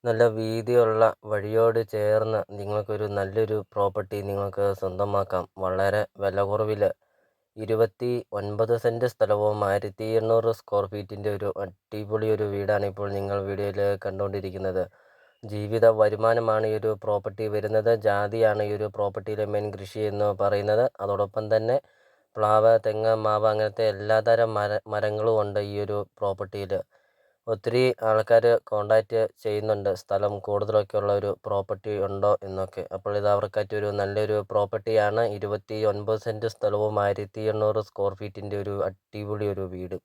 നല്ല വീതിയുള്ള വഴിയോട് ചേർന്ന് നിങ്ങൾക്കൊരു നല്ലൊരു പ്രോപ്പർട്ടി നിങ്ങൾക്ക് സ്വന്തമാക്കാം. വളരെ വില കുറവിൽ 29 സെൻറ്റ് സ്ഥലവും 1800 സ്ക്വയർ ഫീറ്റിൻ്റെ ഒരു അടിപൊളി ഒരു വീടാണ് ഇപ്പോൾ നിങ്ങൾ വീഡിയോയിൽ കണ്ടുകൊണ്ടിരിക്കുന്നത്. ജീവിത വരുമാനമാണ് ഈ ഒരു പ്രോപ്പർട്ടി വരുന്നത്. ജാതിയാണ് ഈ ഒരു പ്രോപ്പർട്ടിയിലെ മെയിൻ കൃഷി എന്ന് പറയുന്നത്. അതോടൊപ്പം തന്നെ പ്ലാവ്, തെങ്ങ്, മാവ് അങ്ങനത്തെ എല്ലാതരം മരങ്ങളും ഉണ്ട് ഈ ഒരു പ്രോപ്പർട്ടിയിൽ. ഒത്തിരി ആൾക്കാർ കോണ്ടാക്റ്റ് ചെയ്യുന്നുണ്ട് സ്ഥലം കൂടുതലൊക്കെ ഉള്ള ഒരു പ്രോപ്പർട്ടി ഉണ്ടോ എന്നൊക്കെ. അപ്പോൾ ഇത് അവർക്കായിട്ട് ഒരു നല്ലൊരു പ്രോപ്പർട്ടിയാണ്. 29 സെൻറ്റ് സ്ഥലവും 1800 സ്ക്വയർ ഫീറ്റിൻ്റെ ഒരു അടിപൊളി ഒരു വീട്.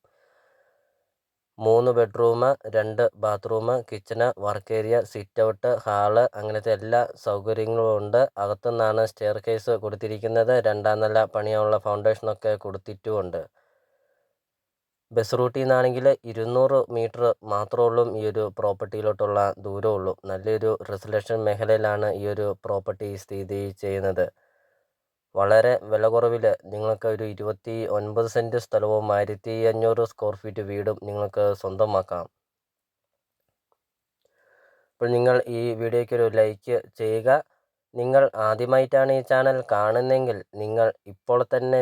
3 bedroom, 2 bathroom, kitchen, work area, sit out, hall അങ്ങനത്തെ എല്ലാ സൗകര്യങ്ങളും ഉണ്ട്. അകത്തുനിന്നാണ് സ്റ്റെയർ കേസ് കൊടുത്തിരിക്കുന്നത്. 2ാം നില പണിയാനുള്ള ഫൗണ്ടേഷനൊക്കെ കൊടുത്തിട്ടുമുണ്ട്. ബസ് റൂട്ടിൽ നിന്നാണെങ്കിൽ 200 മീറ്റർ മാത്രമേ ഈ ഒരു പ്രോപ്പർട്ടിയിലോട്ടുള്ള ദൂരമുള്ളൂ. നല്ലൊരു റെസിഡൻഷ്യൽ മേഖലയിലാണ് ഈ ഒരു പ്രോപ്പർട്ടി സ്ഥിതി ചെയ്യുന്നത്. വളരെ വില കുറവിൽ നിങ്ങൾക്ക് ഒരു 29 സെൻറ്റ് സ്ഥലവും 1500 സ്ക്വയർ ഫീറ്റ് വീടും നിങ്ങൾക്ക് സ്വന്തമാക്കാം. അപ്പോൾ നിങ്ങൾ ഈ വീഡിയോയ്ക്ക് ഒരു ലൈക്ക് ചെയ്യുക. നിങ്ങൾ ആദ്യമായിട്ടാണ് ഈ ചാനൽ കാണുന്നതെങ്കിൽ ഇപ്പോൾ തന്നെ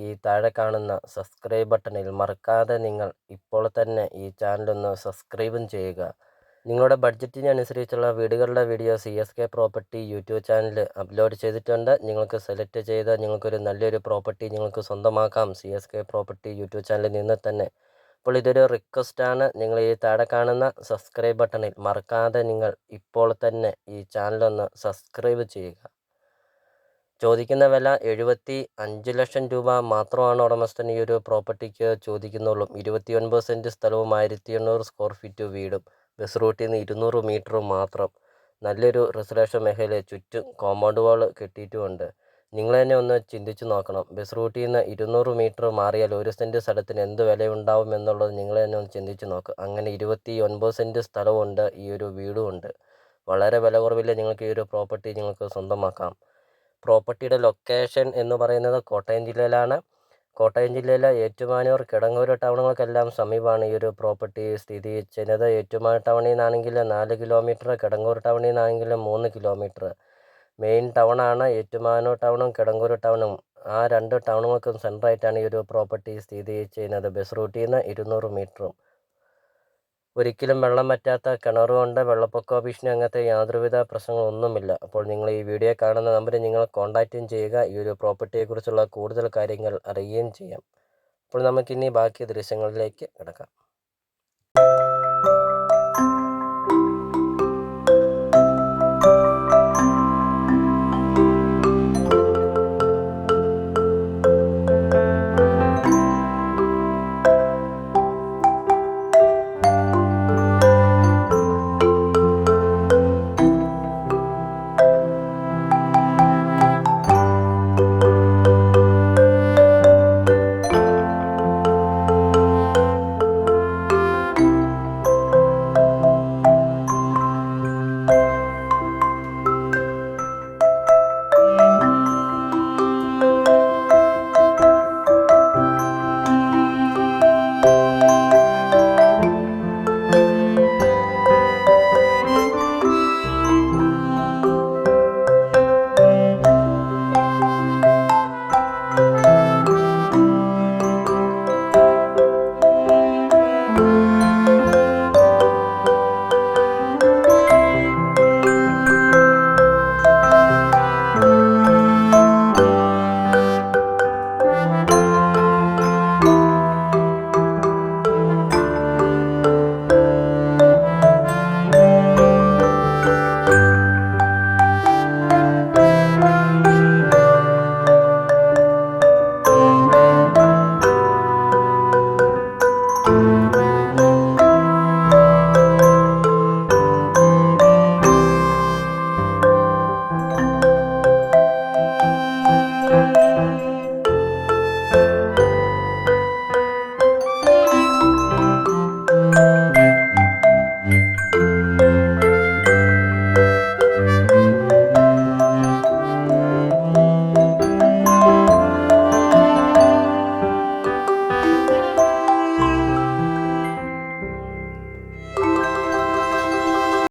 ഈ താഴെ കാണുന്ന സബ്സ്ക്രൈബ് ബട്ടണിൽ മറക്കാതെ നിങ്ങൾ ഇപ്പോൾ തന്നെ ഈ ചാനലൊന്ന് സബ്സ്ക്രൈബും ചെയ്യുക. നിങ്ങളുടെ ബഡ്ജറ്റിനനുസരിച്ചുള്ള വീടുകളുടെ video CSK property YouTube channel upload ചെയ്തിട്ടുണ്ട്. നിങ്ങൾക്ക് സെലക്ട് ചെയ്ത് നിങ്ങൾക്കൊരു നല്ലൊരു പ്രോപ്പർട്ടി നിങ്ങൾക്ക് സ്വന്തമാക്കാം CSK പ്രോപ്പർട്ടി യൂട്യൂബ് ചാനലിൽ നിന്ന് തന്നെ. അപ്പോൾ ഇതൊരു റിക്വസ്റ്റാണ്. നിങ്ങൾ ഈ താഴെ കാണുന്ന സബ്സ്ക്രൈബ് ബട്ടണിൽ മറക്കാതെ നിങ്ങൾ ഇപ്പോൾ തന്നെ ഈ ചാനലൊന്ന് സബ്സ്ക്രൈബ് ചെയ്യുക. ചോദിക്കുന്ന വില 75 ലക്ഷം രൂപ മാത്രമാണ് ഉടമസ്ഥൻ ഈ ഒരു പ്രോപ്പർട്ടിക്ക് ചോദിക്കുന്നുള്ളൂ. 29 സെൻറ്റ് സ്ഥലവും 1800 സ്ക്വയർ ഫീറ്റ് വീടും ബസ് റൂട്ടിൽ നിന്ന് 200 മീറ്റർ മാത്രം. നല്ലൊരു റെസിഡൻഷ്യൽ മേഖല, ചുറ്റും കോമ്പൗണ്ട് വാൾ കെട്ടിയിട്ടുമുണ്ട്. നിങ്ങൾ തന്നെ ഒന്ന് ചിന്തിച്ച് നോക്കണം. ബസ് റൂട്ടിൽ നിന്ന് 200 മീറ്റർ മാറിയാൽ 1 സെൻറ്റ് സ്ഥലത്തിന് എന്ത് വിലയുണ്ടാവും എന്നുള്ളത് നിങ്ങൾ തന്നെ ഒന്ന് ചിന്തിച്ച് നോക്കുക. അങ്ങനെ 29 സെൻറ്റ് സ്ഥലമുണ്ട്, ഈ ഒരു വീടുമുണ്ട്. വളരെ വില കുറവിൽ നിങ്ങൾക്ക് ഈ ഒരു പ്രോപ്പർട്ടി നിങ്ങൾക്ക് സ്വന്തമാക്കാം. പ്രോപ്പർട്ടിയുടെ ലൊക്കേഷൻ എന്ന് പറയുന്നത് കോട്ടയം ജില്ലയിലാണ്. കോട്ടയം ജില്ലയിലെ ഏറ്റുമാനൂർ, കിടങ്ങൂർ ടൗണുകൾക്കെല്ലാം സമീപമാണ് ഈ ഒരു പ്രോപ്പർട്ടി സ്ഥിതി ചെയ്യുന്നത്. ഏറ്റുമാനൂർ ടൗണിൽ നിന്നാണെങ്കിൽ 4 കിലോമീറ്റർ, കിടങ്ങൂർ ടൗണിൽ നിന്നാണെങ്കിൽ 3 കിലോമീറ്റർ. മെയിൻ ടൗണാണ് ഏറ്റുമാനൂർ ടൗണും കിടങ്ങൂർ ടൗണും. ആ 2 ടൗണുകൾക്കും സെൻറ്ററായിട്ടാണ് ഈ ഒരു പ്രോപ്പർട്ടി സ്ഥിതി ചെയ്യുന്നത്. ബസ് റൂട്ടിൽ നിന്ന് 200 മീറ്ററും. ഒരിക്കലും വെള്ളം വറ്റാത്ത കിണറുകൊണ്ട് വെള്ളപ്പൊക്ക ഭീഷണി അങ്ങനത്തെ യാതൊരുവിധ പ്രശ്നങ്ങളൊന്നുമില്ല. അപ്പോൾ നിങ്ങൾ ഈ വീഡിയോ കാണുന്ന നമ്പറിൽ നിങ്ങൾ കോൺടാക്റ്റും ചെയ്യുക. ഈ ഒരു പ്രോപ്പർട്ടിയെക്കുറിച്ചുള്ള കൂടുതൽ കാര്യങ്ങൾ അറിയുകയും ചെയ്യാം. അപ്പോൾ നമുക്കിനി ബാക്കി ദൃശ്യങ്ങളിലേക്ക് കിടക്കാം.